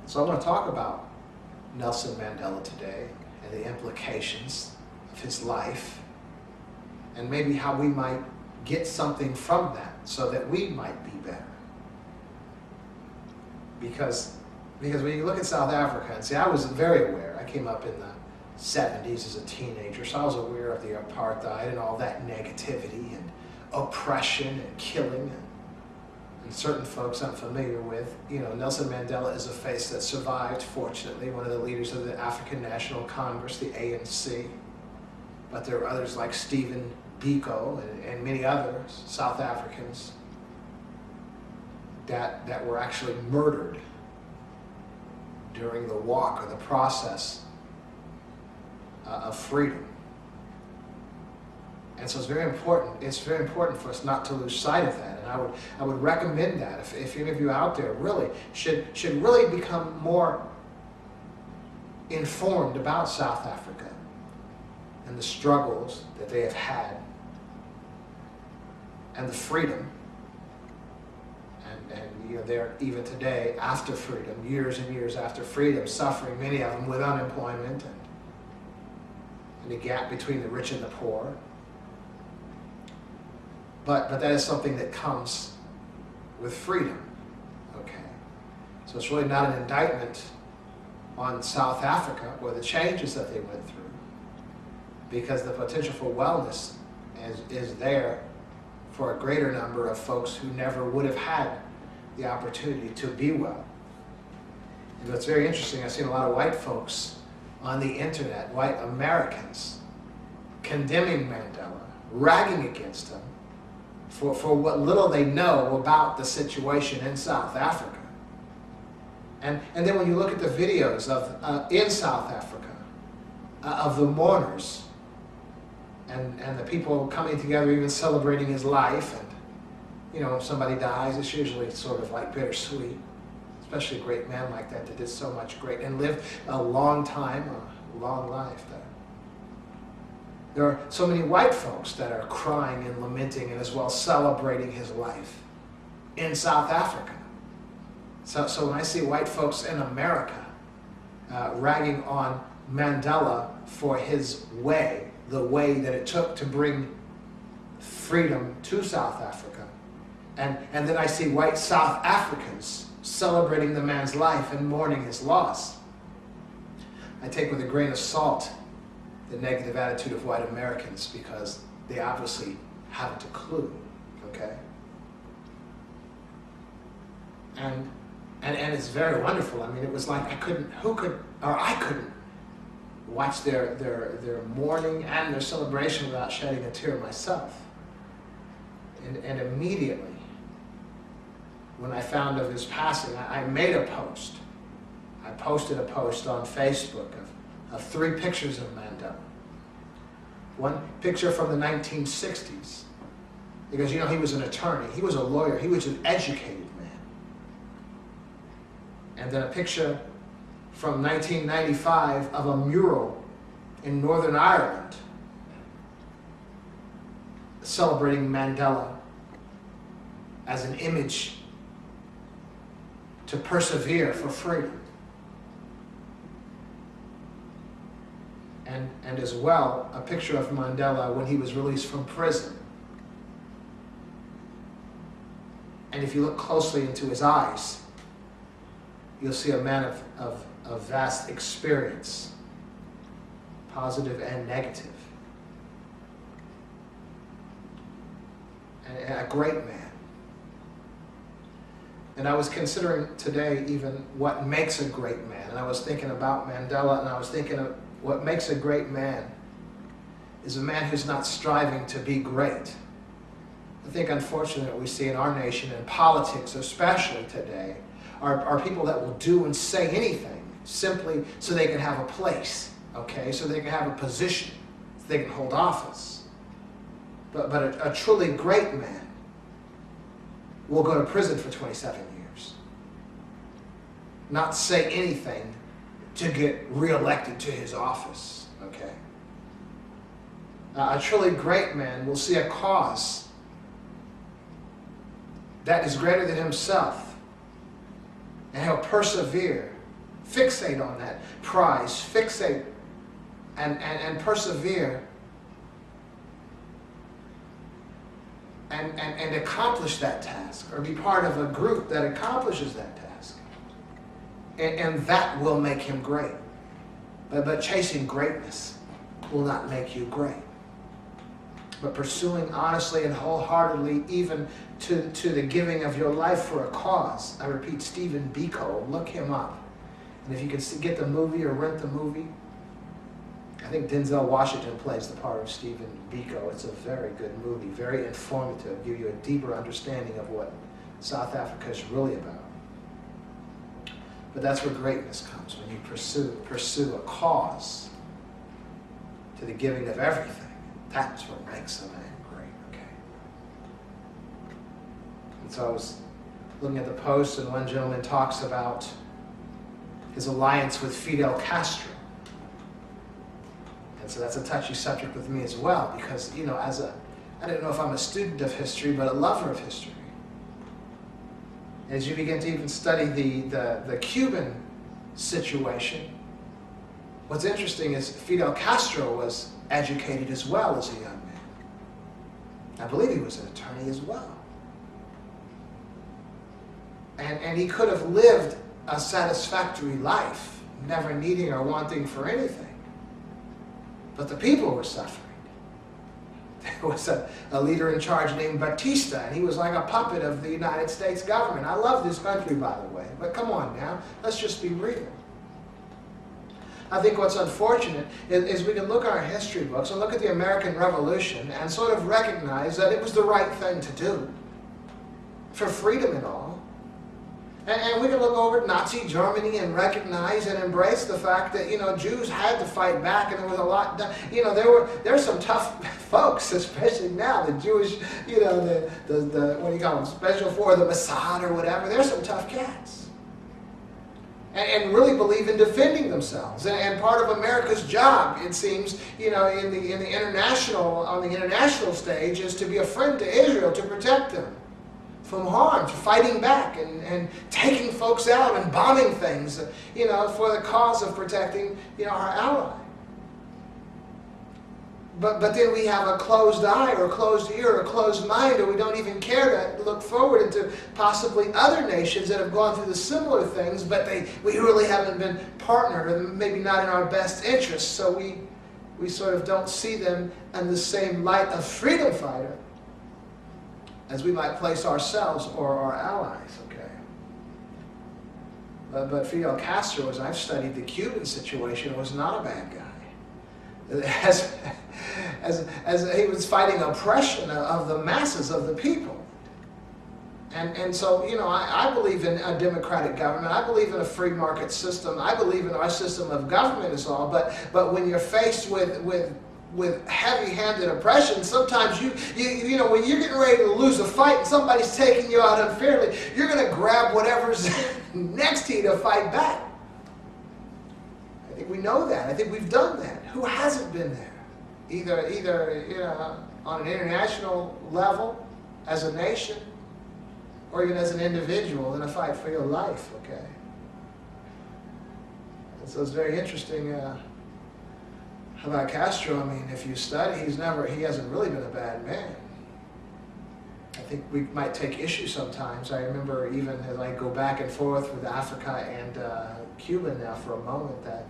So I want to talk about Nelson Mandela today and the implications of his life, and maybe how we might get something from that so that we might be better. Because when you look at South Africa, and see, I was very aware. I came up in the 70s as a teenager, so I was aware of the apartheid and all that negativity and oppression and killing and certain folks I'm familiar with. You know, Nelson Mandela is a face that survived, fortunately, one of the leaders of the African National Congress, the ANC. But there are others like Stephen Biko and many others, South Africans, that were actually murdered during the walk or the process of freedom. And so it's very important for us not to lose sight of that. And I would recommend that if any of you out there really should really become more informed about South Africa and the struggles that they have had and the freedom. And you know, they're even today, after freedom, years and years after freedom, suffering, many of them with unemployment and the gap between the rich and the poor. But that is something that comes with freedom, okay? So it's really not an indictment on South Africa or the changes that they went through, because the potential for wellness is there for a greater number of folks who never would have had the opportunity to be well. And what's very interesting, I've seen a lot of white folks on the internet, white Americans, condemning Mandela, ragging against him for what little they know about the situation in South Africa. And then when you look at the videos of in South Africa, of the mourners, and the people coming together, even celebrating his life. And you know, when somebody dies, it's usually sort of like bittersweet, especially a great man like that did so much great and lived a long time, a long life. There are so many white folks that are crying and lamenting and as well celebrating his life in South Africa. So when I see white folks in America ragging on Mandela for his way, the way that it took to bring freedom to South Africa, and then I see white South Africans celebrating the man's life and mourning his loss, I take with a grain of salt the negative attitude of white Americans, because they obviously haven't a clue, okay? And it's very wonderful. I mean, it was like I couldn't watch their mourning and their celebration without shedding a tear myself. And immediately, when I found of his passing, I made a post. I posted a post on Facebook of 3 pictures of Mandela. One picture from the 1960s, because you know he was an attorney, he was a lawyer, he was an educated man. And then a picture from 1995 of a mural in Northern Ireland celebrating Mandela as an image to persevere for freedom. And as well, a picture of Mandela when he was released from prison. And if you look closely into his eyes, you'll see a man of vast experience, positive and negative. And a great man. And I was considering today even what makes a great man. And I was thinking about Mandela, and I was thinking of what makes a great man is a man who's not striving to be great. I think, unfortunately, what we see in our nation, and politics especially today, are people that will do and say anything simply so they can have a place, okay? So they can have a position, so they can hold office. But a truly great man will go to prison for 27 years. Not say anything to get reelected to his office, okay? A truly great man will see a cause that is greater than himself, and he'll persevere Fixate on that prize, fixate and persevere and accomplish that task, or be part of a group that accomplishes that task. And that will make him great. But chasing greatness will not make you great. But pursuing honestly and wholeheartedly, even to the giving of your life for a cause. I repeat, Stephen Biko, look him up. And if you can get the movie or rent the movie, I think Denzel Washington plays the part of Stephen Biko. It's a very good movie, very informative, give you a deeper understanding of what South Africa is really about. But that's where greatness comes, when you pursue a cause to the giving of everything. That's what makes a man great, okay? And so I was looking at the post, and one gentleman talks about his alliance with Fidel Castro. And so that's a touchy subject with me as well, because, I don't know if I'm a student of history, but a lover of history. As you begin to even study the Cuban situation, what's interesting is Fidel Castro was educated as well as a young man. I believe he was an attorney as well. And he could have lived a satisfactory life, never needing or wanting for anything. But the people were suffering. There was a leader in charge named Batista, and he was like a puppet of the United States government. I love this country, by the way, but come on now, let's just be real. I think what's unfortunate is we can look at our history books and look at the American Revolution and sort of recognize that it was the right thing to do for freedom and all. And we can look over at Nazi Germany and recognize and embrace the fact that, Jews had to fight back, and there was a lot done. There's some tough folks, especially now, the Jewish, the what do you call them, Special Forces, the Mossad or whatever. There's some tough cats. And really believe in defending themselves. And part of America's job, it seems, on the international stage, is to be a friend to Israel, to protect them from harm, for fighting back and taking folks out and bombing things, for the cause of protecting, our ally. But then we have a closed eye or a closed ear or a closed mind, or we don't even care to look forward into possibly other nations that have gone through the similar things, but we really haven't been partnered, or maybe not in our best interests, so we sort of don't see them in the same light of freedom fighter as we might place ourselves or our allies, okay? But Fidel Castro, as I've studied the Cuban situation, was not a bad guy. As he was fighting oppression of the masses of the people. And so, I believe in a democratic government. I believe in a free market system. I believe in our system of government is all. But when you're faced with heavy-handed oppression, sometimes you when you're getting ready to lose a fight and somebody's taking you out unfairly, you're going to grab whatever's next to you to fight back. I think we know that. I think we've done that. Who hasn't been there? Either on an international level, as a nation, or even as an individual in a fight for your life, okay? And so it's very interesting about Castro. I mean, if you study, he hasn't really been a bad man. I think we might take issue sometimes. I remember, even as I go back and forth with Africa and Cuba now for a moment, that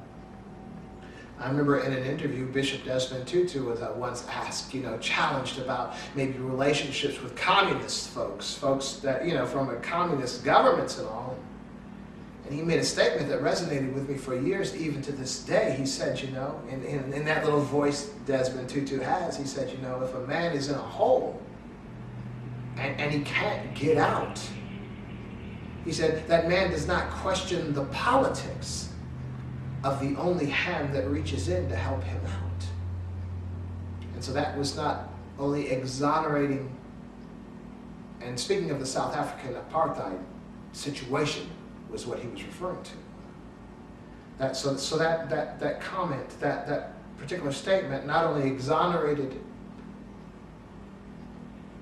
I remember in an interview, Bishop Desmond Tutu was once asked, challenged about maybe relationships with communist folks that, from communist governments and all. And he made a statement that resonated with me for years, even to this day. He said, in that little voice Desmond Tutu has, he said, if a man is in a hole and he can't get out, he said, that man does not question the politics of the only hand that reaches in to help him out. And so that was not only exonerating, and speaking of the South African apartheid situation, was what he was referring to. That comment, that particular statement, not only exonerated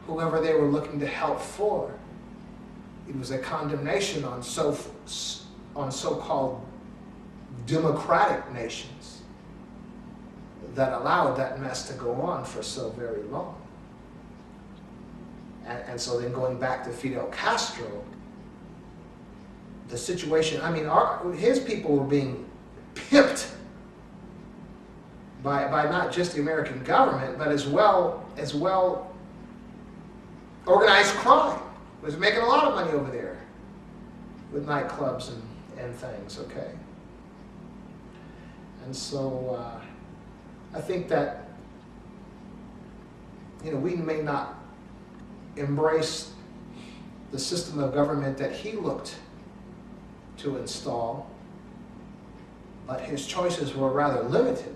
whoever they were looking to help for, it was a condemnation on so-called democratic nations that allowed that mess to go on for so very long. And so then going back to Fidel Castro, the situation, I mean, his people were being pimped by not just the American government, but as well organized crime was making a lot of money over there with nightclubs and things, okay? And so I think that, we may not embrace the system of government that he looked to install, but his choices were rather limited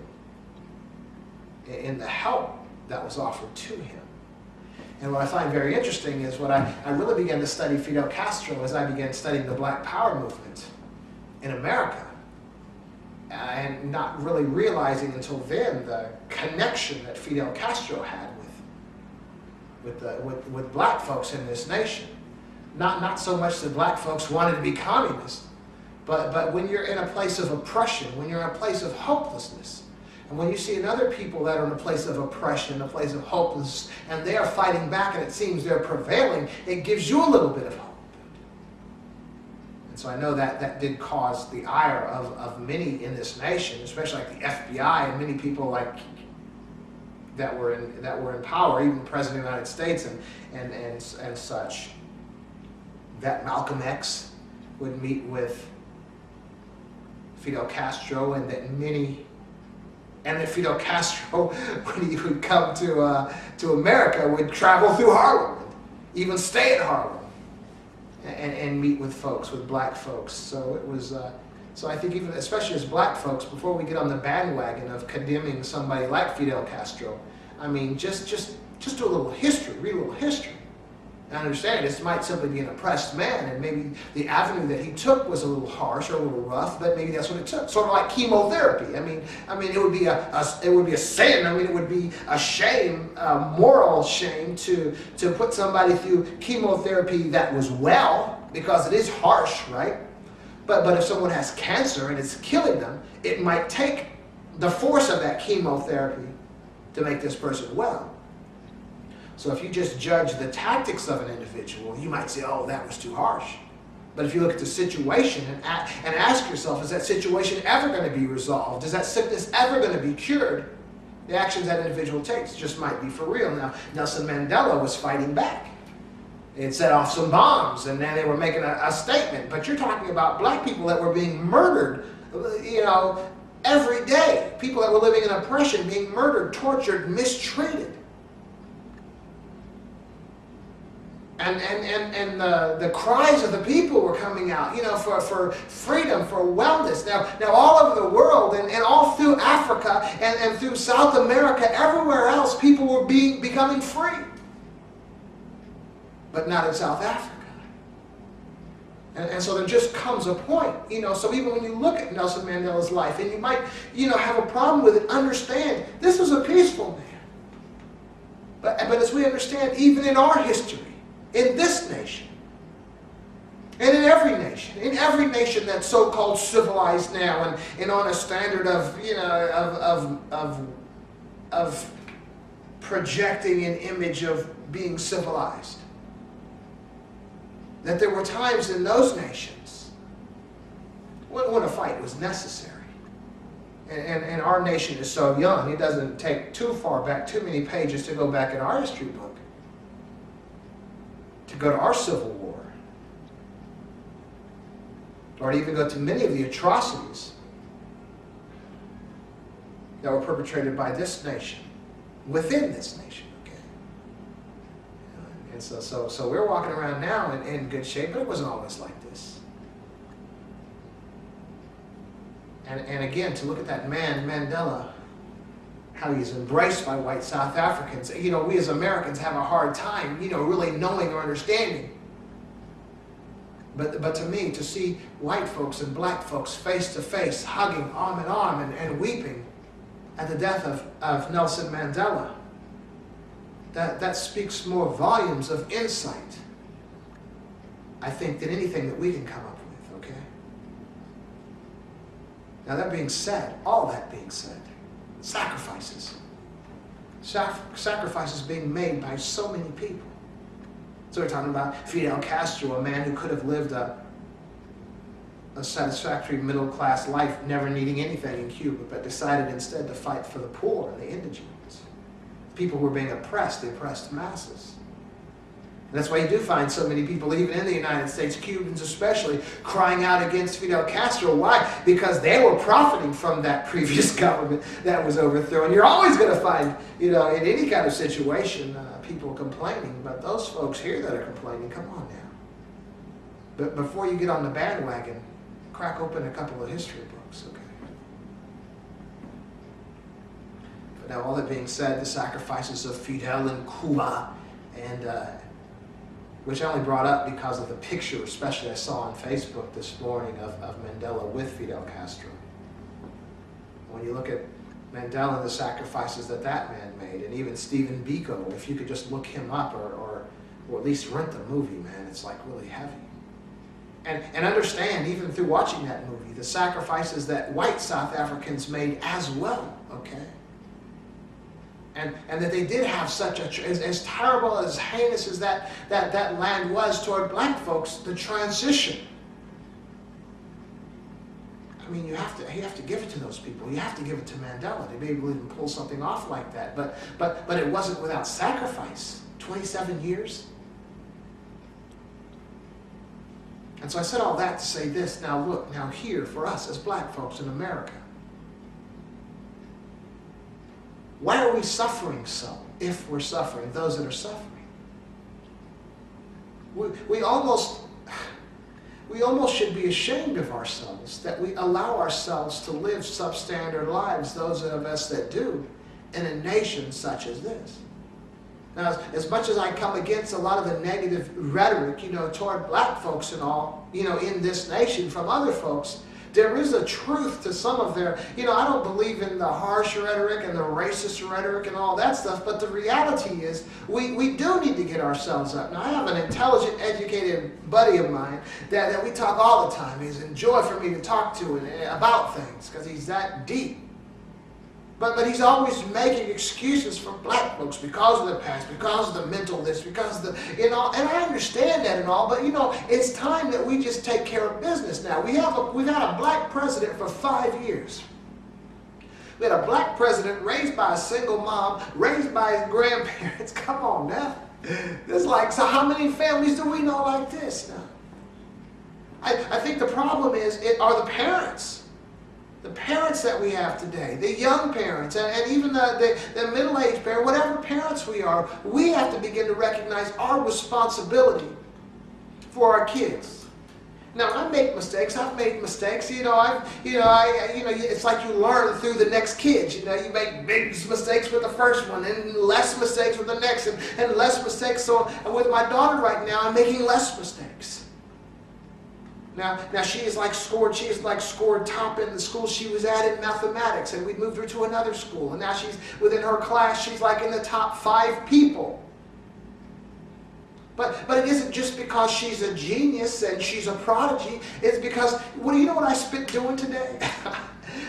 in the help that was offered to him. And what I find very interesting is what I really began to study Fidel Castro as I began studying the Black Power movement in America, and not really realizing until then the connection that Fidel Castro had with black folks in this nation. Not so much that black folks wanted to be communist, but when you're in a place of oppression, when you're in a place of hopelessness, and when you see other people that are in a place of oppression, a place of hopelessness, and they are fighting back and it seems they're prevailing, it gives you a little bit of hope. And so I know that did cause the ire of many in this nation, especially like the FBI and many people like that were in power, even the President of the United States and such, that Malcolm X would meet with Fidel Castro, and that Fidel Castro, when he would come to America, would travel through Harlem, even stay at Harlem, and meet with folks, with black folks. So it was. So I think even, especially as black folks, before we get on the bandwagon of condemning somebody like Fidel Castro, I mean, just do a little history, read a little history. I understand this might simply be an oppressed man, and maybe the avenue that he took was a little harsh or a little rough, but maybe that's what it took. Sort of like chemotherapy. I mean, it would be a sin. I mean, it would be a shame, a moral shame, to put somebody through chemotherapy that was well, because it is harsh, right? But if someone has cancer and it's killing them, it might take the force of that chemotherapy to make this person well. So if you just judge the tactics of an individual, you might say, oh, that was too harsh. But if you look at the situation and ask yourself, is that situation ever going to be resolved? Is that sickness ever going to be cured? The actions that individual takes just might be for real. Now, Nelson Mandela was fighting back. It set off some bombs, and then they were making a statement. But you're talking about black people that were being murdered, every day. People that were living in oppression, being murdered, tortured, mistreated. And the cries of the people were coming out, for freedom, for wellness. Now all over the world and all through Africa and through South America, everywhere else, people were becoming free. But not in South Africa. And so there just comes a point, so even when you look at Nelson Mandela's life, and you might, have a problem with it, understand, this was a peaceful man. But as we understand, even in our history, in this nation, and in every nation that's so-called civilized now, and on a standard of projecting an image of being civilized, that there were times in those nations when a fight was necessary. And our nation is so young, it doesn't take too far back, too many pages to go back in our history book, to go to our Civil War, or to even go to many of the atrocities that were perpetrated by this nation, within this nation. And so we're walking around now in good shape, but it wasn't always like this. And again, to look at that man, Mandela, how he's embraced by white South Africans. We as Americans have a hard time, really knowing or understanding. But to me, to see white folks and black folks face to face, hugging arm in arm and weeping at the death of Nelson Mandela, that speaks more volumes of insight, I think, than anything that we can come up with, okay? Now that being said, all that being said, sacrifices. Sacrifices being made by so many people. So we're talking about Fidel Castro, a man who could have lived a satisfactory middle-class life, never needing anything in Cuba, but decided instead to fight for the poor and the indigents. People who were being oppressed, the oppressed masses. And that's why you do find so many people, even in the United States, Cubans especially, crying out against Fidel Castro. Why? Because they were profiting from that previous government that was overthrown. You're always going to find, in any kind of situation, people complaining. But those folks here that are complaining, come on now. But before you get on the bandwagon, crack open a couple of history books, okay? But now, all that being said, the sacrifices of Fidel in Cuba, and which I only brought up because of the picture, especially I saw on Facebook this morning of Mandela with Fidel Castro. When you look at Mandela and the sacrifices that man made, and even Stephen Biko, if you could just look him up or at least rent the movie, man, it's like really heavy. And understand, even through watching that movie, the sacrifices that white South Africans made as well, okay? And that they did have such as terrible, as heinous as that land was toward black folks, the transition. I mean, you have to give it to those people. You have to give it to Mandela to be able to even pull something off like that. But it wasn't without sacrifice. 27 years. And so I said all that to say this. Now look, now here for us as black folks in America, why are we suffering so, if we're suffering, those that are suffering? We almost should be ashamed of ourselves that we allow ourselves to live substandard lives, those of us that do, in a nation such as this. Now, as much as I come against a lot of the negative rhetoric, toward black folks and all, in this nation from other folks, there is a truth to some of their, I don't believe in the harsh rhetoric and the racist rhetoric and all that stuff, but the reality is we do need to get ourselves up. Now, I have an intelligent, educated buddy of mine that we talk all the time. He's a joy for me to talk to about things because he's that deep. But he's always making excuses for black folks because of the past, because of the mental this, because of the, and I understand that and all, but it's time that we just take care of business now. We've had a black president for 5 years. We had a black president raised by a single mom, raised by his grandparents. Come on now. So how many families do we know like this now? I think the problem are the parents. The parents that we have today, the young parents, and even the middle-aged parents, whatever parents we are, we have to begin to recognize our responsibility for our kids. Now, I make mistakes. I've made mistakes. It's like you learn through the next kids. You make big mistakes with the first one, and less mistakes with the next, and less mistakes. So, with my daughter right now, I'm making less mistakes. Now she is scored top in the school she was at in mathematics, and we moved her to another school, and now she's within her class, she's like in the top 5 people. But it isn't just because she's a genius and she's a prodigy. It's because, you know what I spent doing today?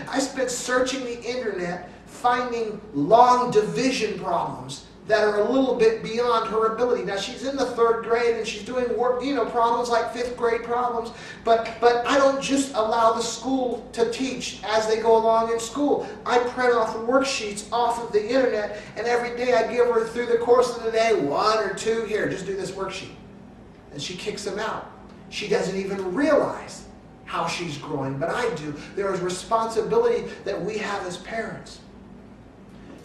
I spent searching the internet, finding long division problems that are a little bit beyond her ability. Now, she's in the 3rd grade and she's doing work, problems like 5th grade problems, but I don't just allow the school to teach as they go along in school. I print off worksheets off of the internet, and every day I give her through the course of the day 1 or 2, here, just do this worksheet. And she kicks them out. She doesn't even realize how she's growing, but I do. There is responsibility that we have as parents.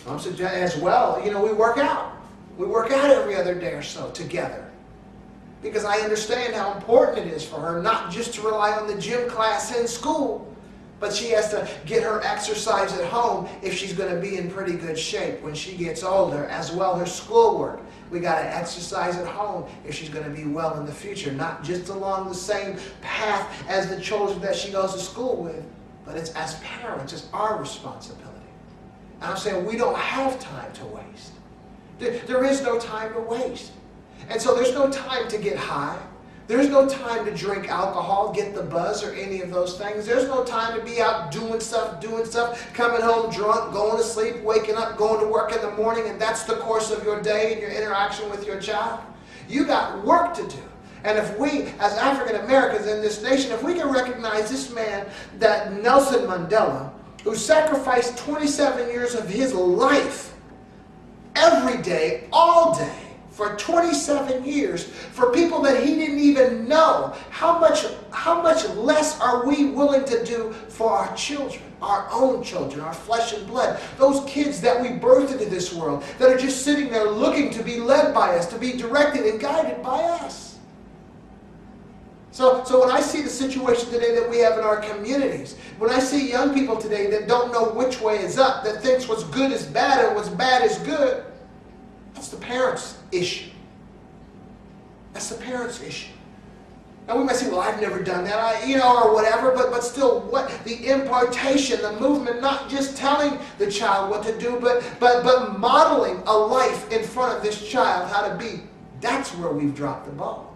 I'm suggesting as well, we work out. We work out every other day or so together. Because I understand how important it is for her not just to rely on the gym class in school, but she has to get her exercise at home if she's going to be in pretty good shape when she gets older, as well as her schoolwork. We got to exercise at home if she's going to be well in the future, not just along the same path as the children that she goes to school with, but it's as parents, it's our responsibility. And I'm saying we don't have time to waste. There is no time to waste. And so there's no time to get high. There's no time to drink alcohol, get the buzz, or any of those things. There's no time to be out doing stuff, coming home drunk, going to sleep, waking up, going to work in the morning, and that's the course of your day and your interaction with your child. You got work to do. And if we, as African Americans in this nation, if we can recognize this man, that Nelson Mandela, who sacrificed 27 years of his life every day, all day, for 27 years, for people that he didn't even know, how much less are we willing to do for our children, our own children, our flesh and blood, those kids that we birthed into this world, that are just sitting there looking to be led by us, to be directed and guided by us. So when I see the situation today that we have in our communities, when I see young people today that don't know which way is up, that thinks what's good is bad and what's bad is good, that's the parents' issue. That's the parents' issue. Now we might say, well, I've never done that, or whatever, but still, what the impartation, the movement, not just telling the child what to do, but modeling a life in front of this child how to be. That's where we've dropped the ball.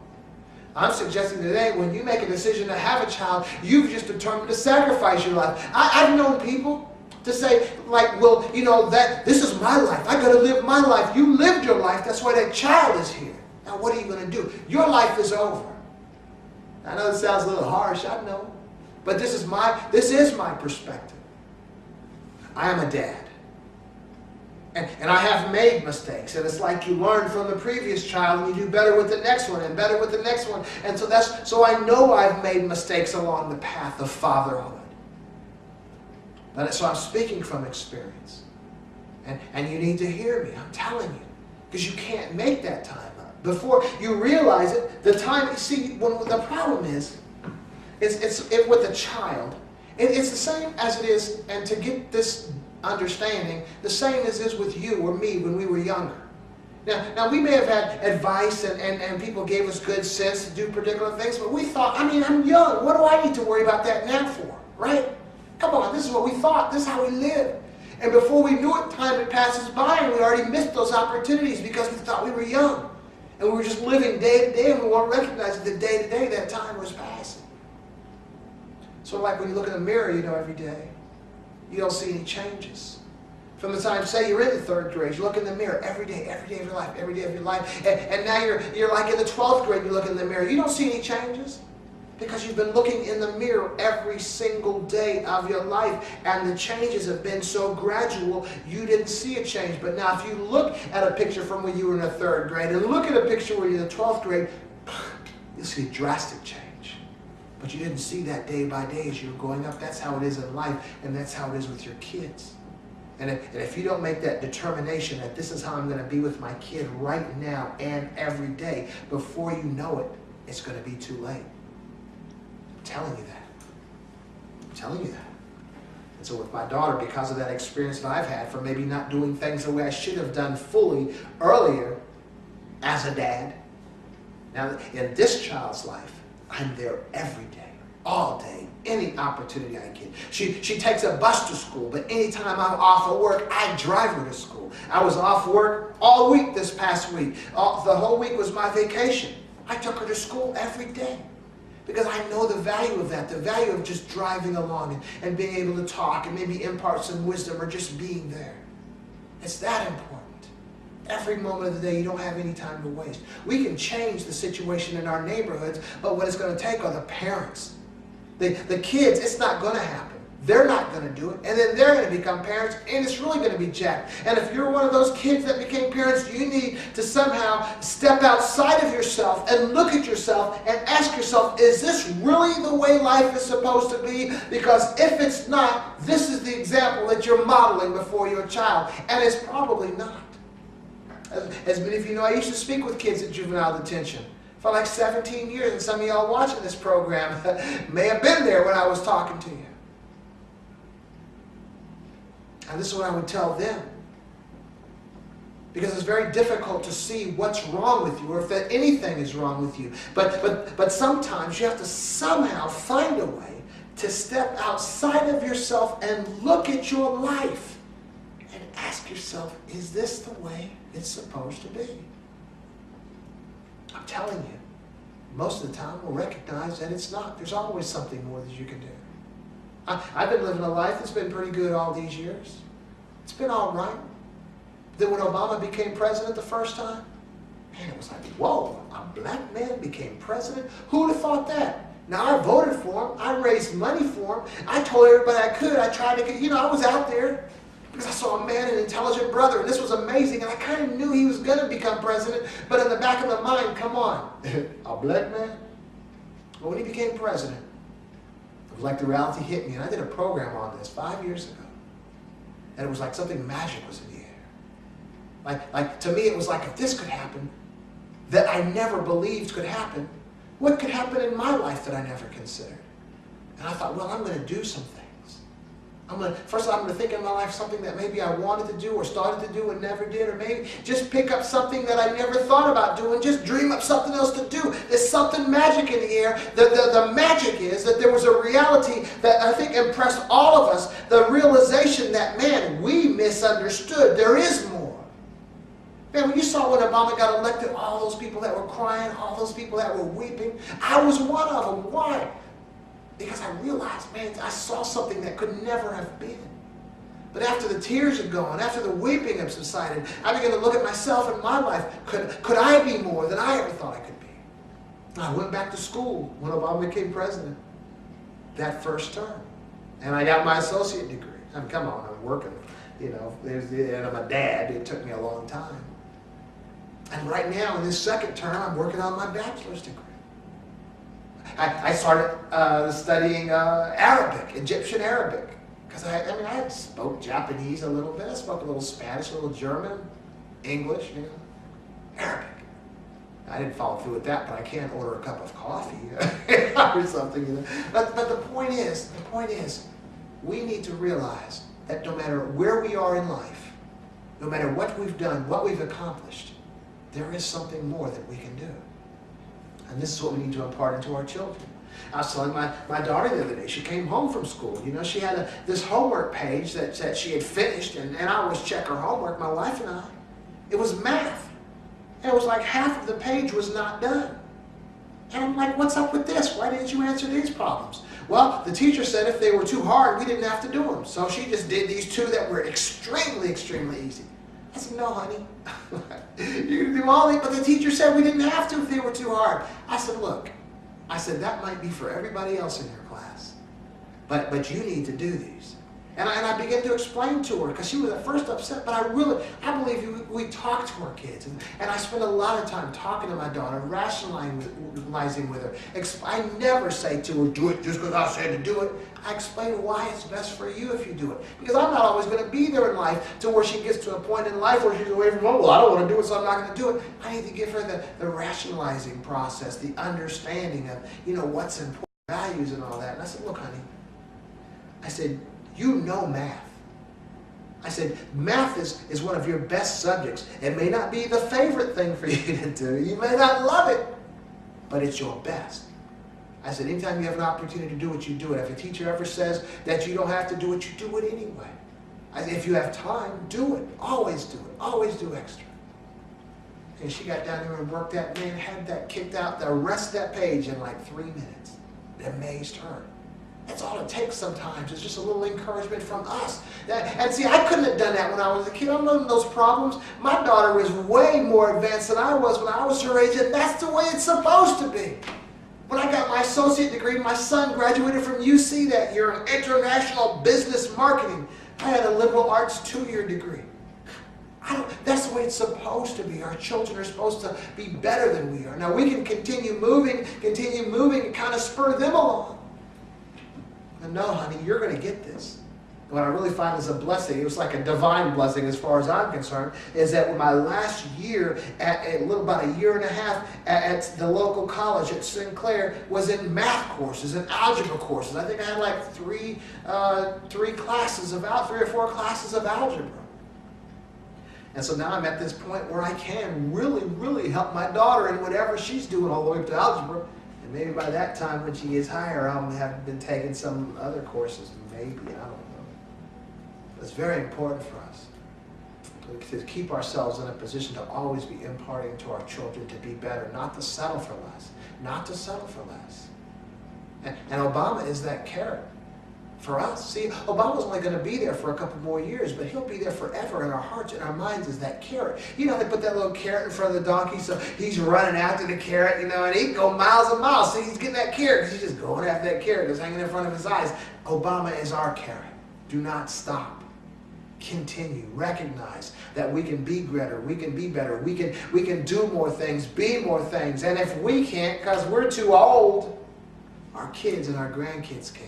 I'm suggesting today, when you make a decision to have a child, you've just determined to sacrifice your life. I've known people to say, like, well, that this is my life. I got to live my life. You lived your life. That's why that child is here. Now, what are you going to do? Your life is over. I know this sounds a little harsh. I know, but this is my perspective. I am a dad, and I have made mistakes. And it's like you learn from the previous child, and you do better with the next one, and better with the next one. And so I know I've made mistakes along the path of fatherhood. So I'm speaking from experience. And you need to hear me. I'm telling you. Because you can't make that time up. Before you realize it, the time, the problem is with a child, it's the same as it is, and to get this understanding, the same as is with you or me when we were younger. Now we may have had advice and people gave us good sense to do particular things, but we thought, I'm young. What do I need to worry about that now for? Right? Come on, this is what we thought. This is how we lived. And before we knew it, time had passed us by, and we already missed those opportunities because we thought we were young. And we were just living day to day, and we weren't recognizing that day to day that time was passing. So like when you look in the mirror, every day, you don't see any changes. From the time, say you're in the 3rd grade, you look in the mirror every day of your life, and now you're like in the 12th grade, you look in the mirror, you don't see any changes. Because you've been looking in the mirror every single day of your life, and the changes have been so gradual, you didn't see a change. But now if you look at a picture from when you were in the 3rd grade and look at a picture when you're in the 12th grade, you'll see a drastic change. But you didn't see that day by day as you were growing up. That's how it is in life, and that's how it is with your kids. And if you don't make that determination that this is how I'm going to be with my kid right now and every day, before you know it, it's going to be too late. I'm telling you that. And so with my daughter, because of that experience that I've had for maybe not doing things the way I should have done fully earlier as a dad, now in this child's life, I'm there every day, all day, any opportunity I get. She takes a bus to school, but anytime I'm off of work, I drive her to school. I was off work all week this past week. The whole week was my vacation. I took her to school every day. Because I know the value of that, the value of just driving along and being able to talk and maybe impart some wisdom or just being there. It's that important. Every moment of the day, you don't have any time to waste. We can change the situation in our neighborhoods, but what it's going to take are the parents. The kids, it's not going to happen. They're not going to do it. And then they're going to become parents, and it's really going to be jacked. And if you're one of those kids that became parents, you need to somehow step outside of yourself and look at yourself and ask yourself, is this really the way life is supposed to be? Because if it's not, this is the example that you're modeling before your child. And it's probably not. As many of you know, I used to speak with kids at juvenile detention for like 17 years. And some of y'all watching this program may have been there when I was talking to you. And this is what I would tell them. Because it's very difficult to see what's wrong with you or if that anything is wrong with you. But sometimes you have to somehow find a way to step outside of yourself and look at your life and ask yourself, is this the way it's supposed to be? I'm telling you, most of the time will recognize that it's not. There's always something more that you can do. I've been living a life that's been pretty good all these years. It's been all right. Then when Obama became president the first time, man, it was like, whoa, a black man became president? Who would have thought that? Now, I voted for him. I raised money for him. I told everybody I could. I tried to get, I was out there because I saw a man, an intelligent brother, and this was amazing, and I kind of knew he was going to become president, but in the back of my mind, come on, a black man? But when he became president, it was like the reality hit me, and I did a program on this 5 years ago, and it was like something magic was in the air. Like to me, it was like, if this could happen, that I never believed could happen, what could happen in my life that I never considered? And I thought, well, I'm going to do some things. First I'm going to think in my life something that maybe I wanted to do or started to do and never did, or maybe just pick up something that I never thought about doing, just dream up something else to do. There's something magic in the air. The magic is that there was a reality that I think impressed all of us, the realization that, man, we misunderstood. There is more. Man, when you saw when Obama got elected, all those people that were crying, all those people that were weeping, I was one of them. Why? Because I realized, man, I saw something that could never have been. But after the tears had gone, after the weeping had subsided, I began to look at myself and my life. Could I be more than I ever thought I could be? And I went back to school when Obama became president that first term. And I got my associate degree. I mean, come on, I'm working, and I'm a dad. It took me a long time. And right now, in this second term, I'm working on my bachelor's degree. I started studying Arabic, Egyptian Arabic, because I spoke Japanese a little bit. I spoke a little Spanish, a little German, English, Arabic. I didn't follow through with that, but I can't order a cup of coffee or something. But the point is, we need to realize that no matter where we are in life, no matter what we've done, what we've accomplished, there is something more that we can do. And this is what we need to impart into our children. I was telling my daughter the other day, she came home from school. She had this homework page that she had finished, and I always check her homework, my wife and I. It was math. And it was like half of the page was not done. And I'm like, what's up with this? Why didn't you answer these problems? Well, the teacher said if they were too hard, we didn't have to do them. So she just did these two that were extremely, extremely easy. I said, no, honey. You can do all these, but the teacher said we didn't have to if they were too hard. I said, look, that might be for everybody else in your class, but you need to do these. And I began to explain to her, because she was at first upset, but I believe we talk to our kids. And I spend a lot of time talking to my daughter, rationalizing with her. I never say to her, do it just because I said to do it. I explain why it's best for you if you do it. Because I'm not always going to be there in life to where she gets to a point in life where she's away from home. Well, I don't want to do it, so I'm not going to do it. I need to give her the rationalizing process, the understanding of, what's important, values and all that. And I said, look, honey, you know math. I said, math is one of your best subjects. It may not be the favorite thing for you to do. You may not love it, but it's your best. I said, anytime you have an opportunity to do it, you do it. If a teacher ever says that you don't have to do it, you do it anyway. I said, if you have time, do it. Always do it. Always do extra. And she got down there and worked that, man, had that kicked out, the rest of that page in like 3 minutes. It amazed her. That's all it takes sometimes. It's just a little encouragement from us. And see, I couldn't have done that when I was a kid. I'm learning those problems. My daughter was way more advanced than I was when I was her age, and that's the way it's supposed to be. When I got my associate degree, my son graduated from UC that year in international business marketing. I had a liberal arts 2-year degree. That's the way it's supposed to be. Our children are supposed to be better than we are. Now, we can continue moving, and kind of spur them along. But no, honey, you're going to get this. What I really find is a blessing, it was like a divine blessing as far as I'm concerned, is that when my last year, about a year and a half at the local college at Sinclair, was in math courses and algebra courses. I think I had like three or four classes of algebra. And so now I'm at this point where I can really, really help my daughter in whatever she's doing all the way up to algebra. And maybe by that time when she gets higher, I'll have been taking some other courses. Maybe, I don't know. But it's very important for us to keep ourselves in a position to always be imparting to our children to be better, not to settle for less. not to settle for less. And Obama is that carrot for us. See, Obama's only going to be there for a couple more years, but he'll be there forever in our hearts and our minds as that carrot. You know, they put that little carrot in front of the donkey, so he's running after the carrot, you know, and he can go miles and miles. See, he's getting that carrot because he's just going after that carrot that's hanging in front of his eyes. Obama is our carrot. Do not stop. Continue. Recognize that we can be greater, we can be better, we can do more things, be more things. And if we can't because we're too old, our kids and our grandkids can.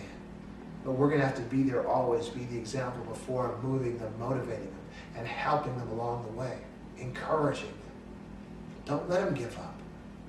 But we're going to have to be there always, be the example before them, moving them, motivating them, and helping them along the way, encouraging them. Don't let them give up.